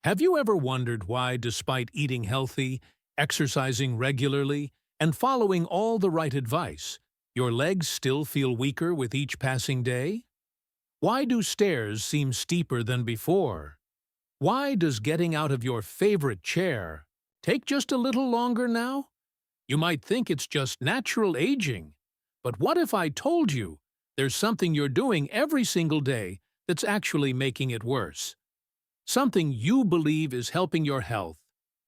Have you ever wondered why, despite eating healthy, exercising regularly, and following all the right advice, your legs still feel weaker with each passing day? Why do stairs seem steeper than before? Why does getting out of your favorite chair take just a little longer now? You might think it's just natural aging. But what if I told you there's something you're doing every single day that's actually making it worse? Something you believe is helping your health,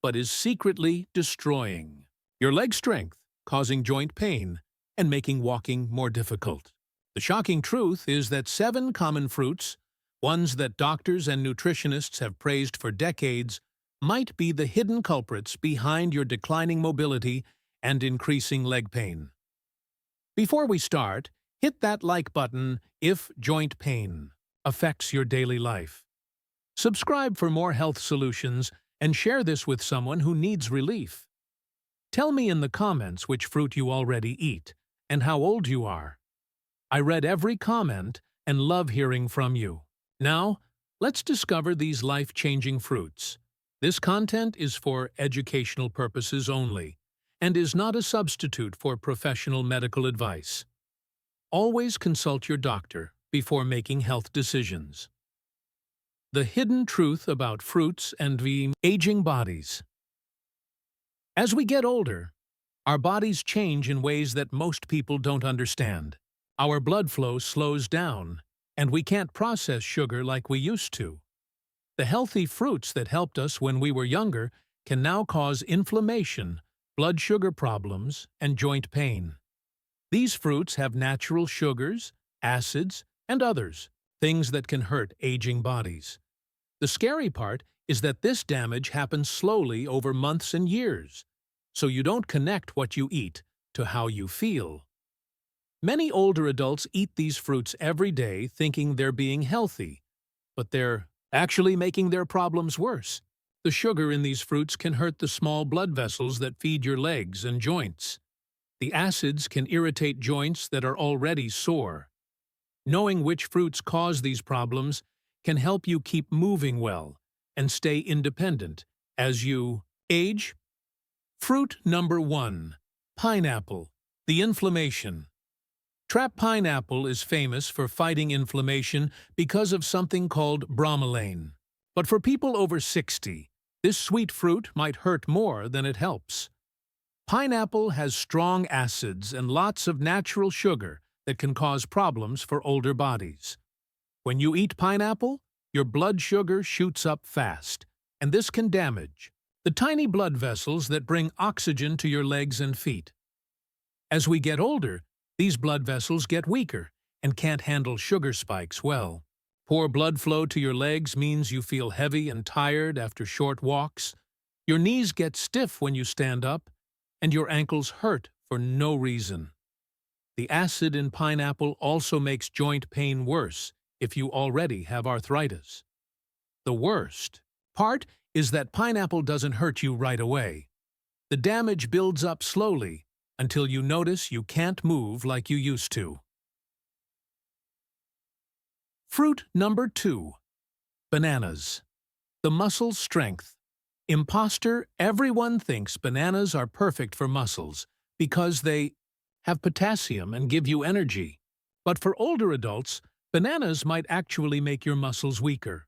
but is secretly destroying your leg strength, causing joint pain, and making walking more difficult. The shocking truth is that 7 common fruits, ones that doctors and nutritionists have praised for decades, might be the hidden culprits behind your declining mobility and increasing leg pain. Before we start, hit that like button if joint pain affects your daily life. Subscribe for more health solutions and share this with someone who needs relief. Tell me in the comments which fruit you already eat and how old you are. I read every comment and love hearing from you. Now, let's discover these life-changing fruits. This content is for educational purposes only and is not a substitute for professional medical advice. Always consult your doctor before making health decisions. The hidden truth about fruits and the aging bodies. As we get older, our bodies change in ways that most people don't understand. Our blood flow slows down, and we can't process sugar like we used to. The healthy fruits that helped us when we were younger can now cause inflammation, blood sugar problems, and joint pain. These fruits have natural sugars, acids, and others, things that can hurt aging bodies. The scary part is that this damage happens slowly over months and years, so you don't connect what you eat to how you feel. Many older adults eat these fruits every day thinking they're being healthy, but they're actually making their problems worse. The sugar in these fruits can hurt the small blood vessels that feed your legs and joints. The acids can irritate joints that are already sore. Knowing which fruits cause these problems can help you keep moving well and stay independent as you age. Fruit number 1. Pineapple. The inflammation. Trap pineapple is famous for fighting inflammation because of something called bromelain. But for people over 60, this sweet fruit might hurt more than it helps. Pineapple has strong acids and lots of natural sugar that can cause problems for older bodies. When you eat pineapple, your blood sugar shoots up fast, and this can damage the tiny blood vessels that bring oxygen to your legs and feet. As we get older, these blood vessels get weaker and can't handle sugar spikes well. Poor blood flow to your legs means you feel heavy and tired after short walks. Your knees get stiff when you stand up, and your ankles hurt for no reason. The acid in pineapple also makes joint pain worse if you already have arthritis. The worst part is that pineapple doesn't hurt you right away. The damage builds up slowly until you notice you can't move like you used to. Fruit number 2. Bananas. The muscle strength. Imposter, everyone thinks bananas are perfect for muscles because they have potassium and give you energy. But for older adults, bananas might actually make your muscles weaker.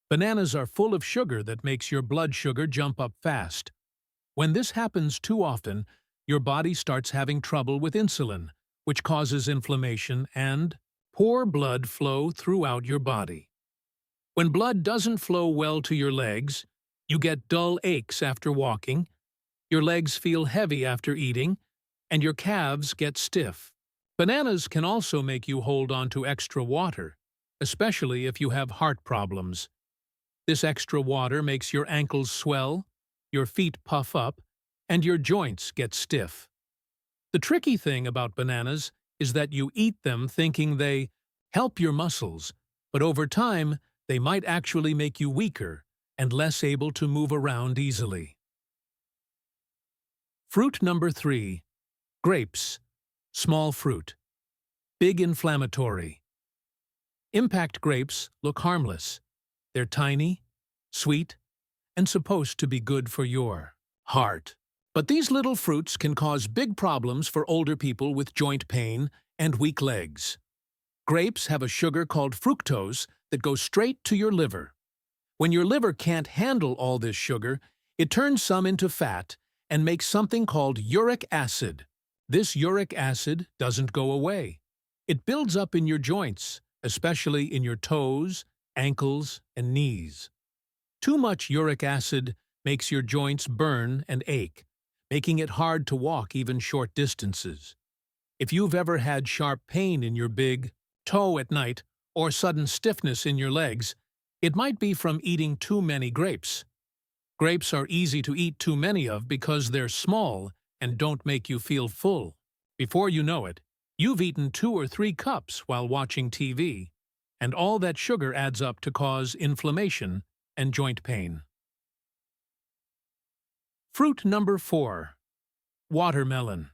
Bananas are full of sugar that makes your blood sugar jump up fast. When this happens too often, your body starts having trouble with insulin, which causes inflammation and poor blood flow throughout your body. When blood doesn't flow well to your legs, you get dull aches after walking, your legs feel heavy after eating, and your calves get stiff. Bananas can also make you hold on to extra water, especially if you have heart problems. This extra water makes your ankles swell, your feet puff up, and your joints get stiff. The tricky thing about bananas is that you eat them thinking they help your muscles, but over time, they might actually make you weaker and less able to move around easily. Fruit number 3. Grapes. Small fruit. Big inflammatory. Impact grapes look harmless. They're tiny, sweet, and supposed to be good for your heart. But these little fruits can cause big problems for older people with joint pain and weak legs. Grapes have a sugar called fructose that goes straight to your liver. When your liver can't handle all this sugar, it turns some into fat and makes something called uric acid. This uric acid doesn't go away. It builds up in your joints, especially in your toes, ankles, and knees. Too much uric acid makes your joints burn and ache, making it hard to walk even short distances. If you've ever had sharp pain in your big toe at night or sudden stiffness in your legs, it might be from eating too many grapes. Grapes are easy to eat too many of because they're small and don't make you feel full. Before you know it, you've eaten 2 or 3 cups while watching TV, and all that sugar adds up to cause inflammation and joint pain. Fruit number 4. Watermelon.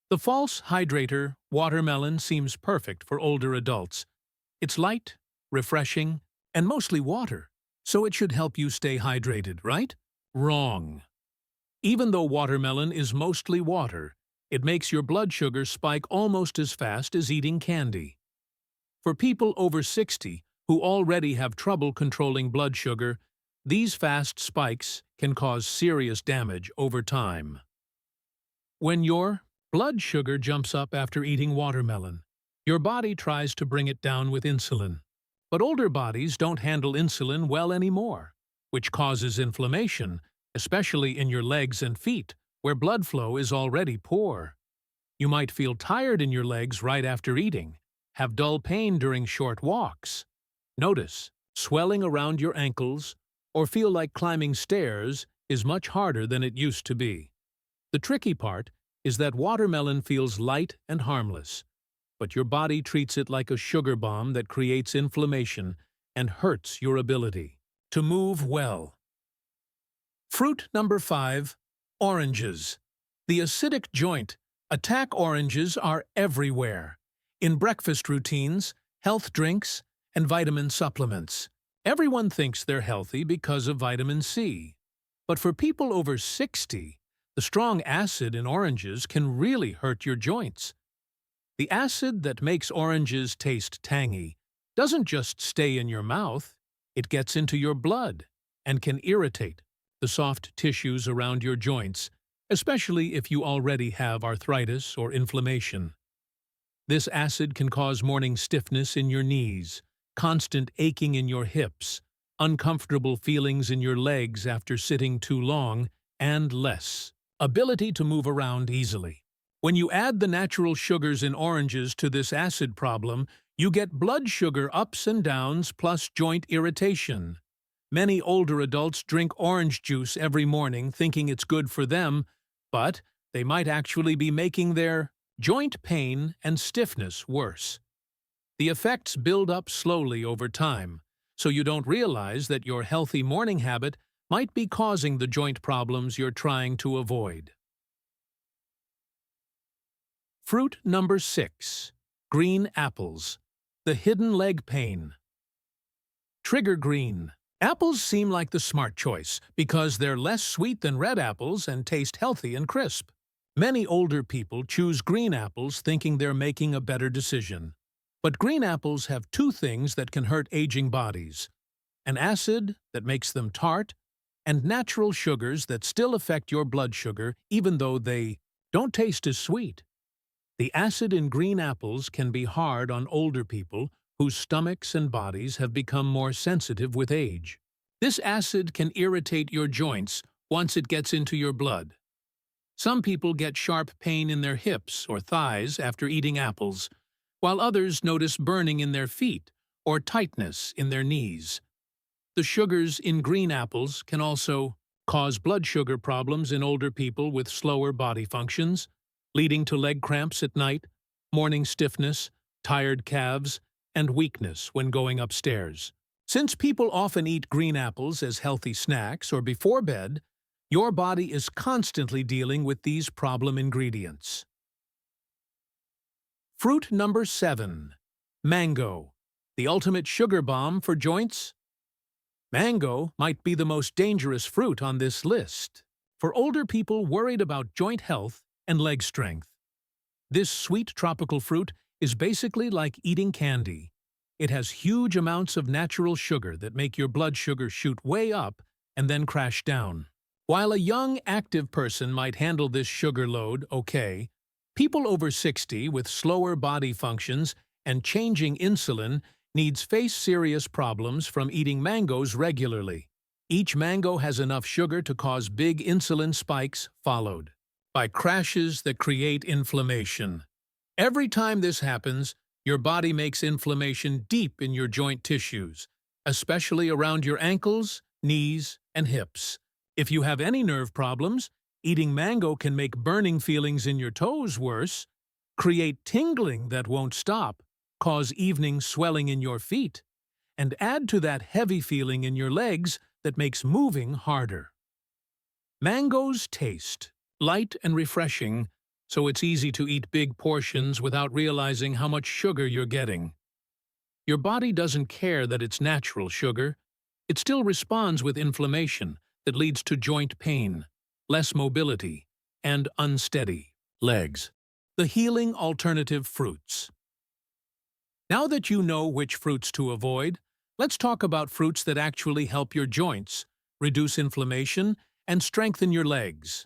The false hydrator, watermelon, seems perfect for older adults. It's light, refreshing, and mostly water, so it should help you stay hydrated, right? Wrong. Even though watermelon is mostly water, it makes your blood sugar spike almost as fast as eating candy. For people over 60 who already have trouble controlling blood sugar, these fast spikes can cause serious damage over time. When your blood sugar jumps up after eating watermelon, your body tries to bring it down with insulin. But older bodies don't handle insulin well anymore, which causes inflammation, especially in your legs and feet, where blood flow is already poor. You might feel tired in your legs right after eating, have dull pain during short walks, notice swelling around your ankles, or feel like climbing stairs is much harder than it used to be. The tricky part is that watermelon feels light and harmless, but your body treats it like a sugar bomb that creates inflammation and hurts your ability to move well. Fruit number 5. Oranges. The acidic joint attack oranges are everywhere. In breakfast routines, health drinks, and vitamin supplements. Everyone thinks they're healthy because of vitamin C. But for people over 60, the strong acid in oranges can really hurt your joints. The acid that makes oranges taste tangy doesn't just stay in your mouth, it gets into your blood and can irritate the soft tissues around your joints, especially if you already have arthritis or inflammation. This acid can cause morning stiffness in your knees, constant aching in your hips, uncomfortable feelings in your legs after sitting too long, and less ability to move around easily. When you add the natural sugars in oranges to this acid problem, you get blood sugar ups and downs plus joint irritation. Many older adults drink orange juice every morning thinking it's good for them, but they might actually be making their joint pain and stiffness worse. The effects build up slowly over time, so you don't realize that your healthy morning habit might be causing the joint problems you're trying to avoid. Fruit number 6. Green apples. The hidden leg pain. Trigger green. Apples seem like the smart choice because they're less sweet than red apples and taste healthy and crisp. Many older people choose green apples thinking they're making a better decision. But green apples have 2 things that can hurt aging bodies: an acid that makes them tart, and natural sugars that still affect your blood sugar even though they don't taste as sweet. The acid in green apples can be hard on older people whose stomachs and bodies have become more sensitive with age. This acid can irritate your joints once it gets into your blood. Some people get sharp pain in their hips or thighs after eating apples, while others notice burning in their feet or tightness in their knees. The sugars in green apples can also cause blood sugar problems in older people with slower body functions, leading to leg cramps at night, morning stiffness, tired calves, and weakness when going upstairs. Since people often eat green apples as healthy snacks or before bed, your body is constantly dealing with these problem ingredients. Fruit number 7. Mango. The ultimate sugar bomb for joints. Mango might be the most dangerous fruit on this list for older people worried about joint health and leg strength. This sweet tropical fruit is basically like eating candy. It has huge amounts of natural sugar that make your blood sugar shoot way up and then crash down. While a young, active person might handle this sugar load okay, people over 60 with slower body functions and changing insulin needs face serious problems from eating mangoes regularly. Each mango has enough sugar to cause big insulin spikes followed by crashes that create inflammation. Every time this happens, your body makes inflammation deep in your joint tissues, especially around your ankles, knees, and hips. If you have any nerve problems, eating mango can make burning feelings in your toes worse, create tingling that won't stop, cause evening swelling in your feet, and add to that heavy feeling in your legs that makes moving harder. Mangoes taste light and refreshing, so it's easy to eat big portions without realizing how much sugar you're getting. Your body doesn't care that it's natural sugar. It still responds with inflammation that leads to joint pain, less mobility, and unsteady legs. The healing alternative fruits. Now that you know which fruits to avoid, let's talk about fruits that actually help your joints, reduce inflammation, and strengthen your legs.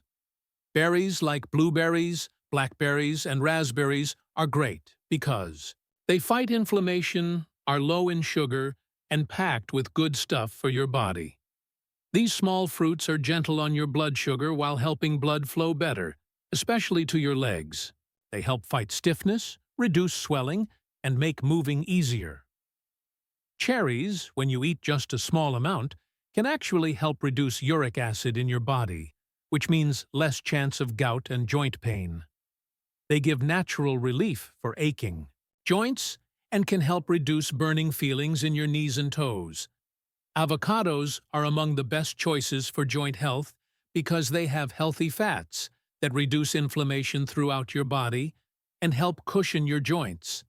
Berries like blueberries, blackberries, and raspberries are great because they fight inflammation, are low in sugar, and packed with good stuff for your body. These small fruits are gentle on your blood sugar while helping blood flow better, especially to your legs. They help fight stiffness, reduce swelling, and make moving easier. Cherries, when you eat just a small amount, can actually help reduce uric acid in your body, which means less chance of gout and joint pain. They give natural relief for aching joints and can help reduce burning feelings in your knees and toes. Avocados are among the best choices for joint health because they have healthy fats that reduce inflammation throughout your body and help cushion your joints.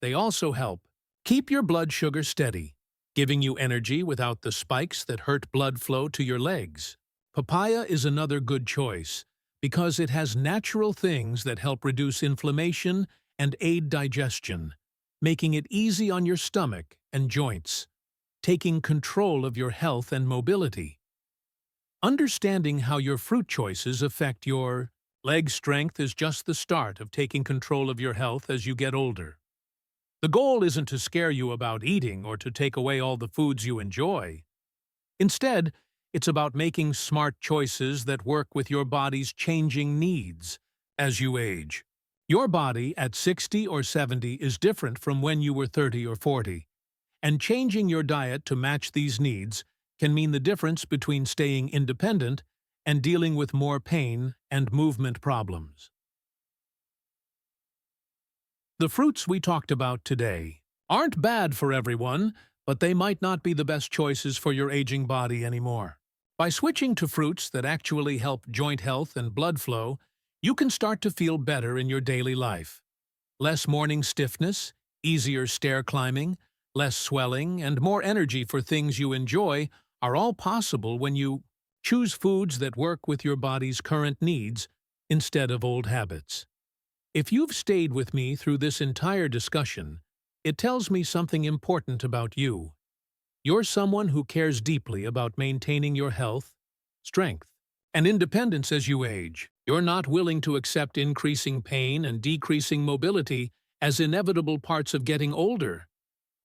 They also help keep your blood sugar steady, giving you energy without the spikes that hurt blood flow to your legs. Papaya is another good choice because it has natural things that help reduce inflammation and aid digestion, making it easy on your stomach and joints, taking control of your health and mobility. Understanding how your fruit choices affect your leg strength is just the start of taking control of your health as you get older. The goal isn't to scare you about eating or to take away all the foods you enjoy. Instead, it's about making smart choices that work with your body's changing needs as you age. Your body at 60 or 70 is different from when you were 30 or 40, and changing your diet to match these needs can mean the difference between staying independent and dealing with more pain and movement problems. The fruits we talked about today aren't bad for everyone, but they might not be the best choices for your aging body anymore. By switching to fruits that actually help joint health and blood flow, you can start to feel better in your daily life. Less morning stiffness, easier stair climbing, less swelling, and more energy for things you enjoy are all possible when you choose foods that work with your body's current needs instead of old habits. If you've stayed with me through this entire discussion, it tells me something important about you. You're someone who cares deeply about maintaining your health, strength, and independence as you age. You're not willing to accept increasing pain and decreasing mobility as inevitable parts of getting older.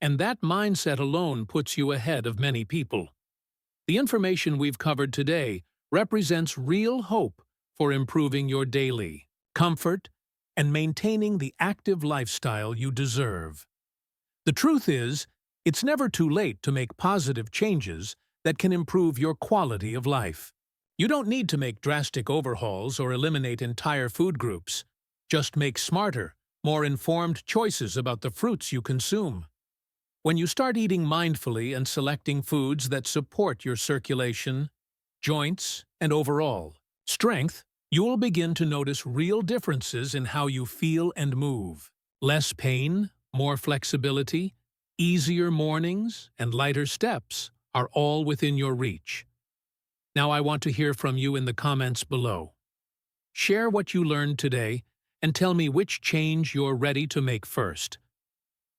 And that mindset alone puts you ahead of many people. The information we've covered today represents real hope for improving your daily comfort and maintaining the active lifestyle you deserve. The truth is, it's never too late to make positive changes that can improve your quality of life. You don't need to make drastic overhauls or eliminate entire food groups. Just make smarter, more informed choices about the fruits you consume. When you start eating mindfully and selecting foods that support your circulation, joints, and overall strength, you will begin to notice real differences in how you feel and move. Less pain, more flexibility, easier mornings, and lighter steps are all within your reach. Now I want to hear from you in the comments below. Share what you learned today and tell me which change you're ready to make first.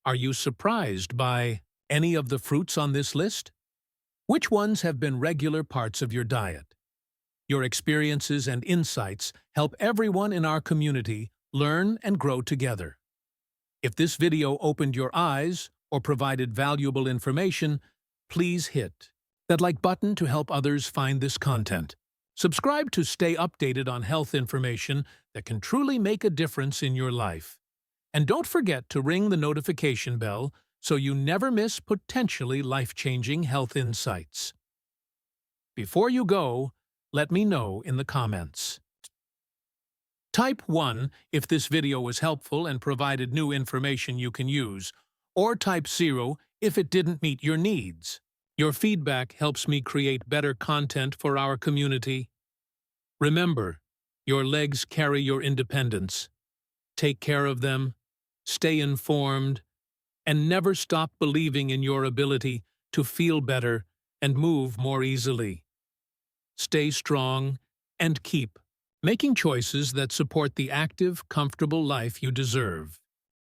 Are you surprised by any of the fruits on this list? Which ones have been regular parts of your diet? Your experiences and insights help everyone in our community learn and grow together. If this video opened your eyes or provided valuable information, please hit that like button to help others find this content. Subscribe to stay updated on health information that can truly make a difference in your life. And don't forget to ring the notification bell so you never miss potentially life-changing health insights. Before you go, let me know in the comments. Type 1 if this video was helpful and provided new information you can use, or type 0 if it didn't meet your needs. Your feedback helps me create better content for our community. Remember, your legs carry your independence. Take care of them, stay informed, and never stop believing in your ability to feel better and move more easily. Stay strong and keep making choices that support the active, comfortable life you deserve.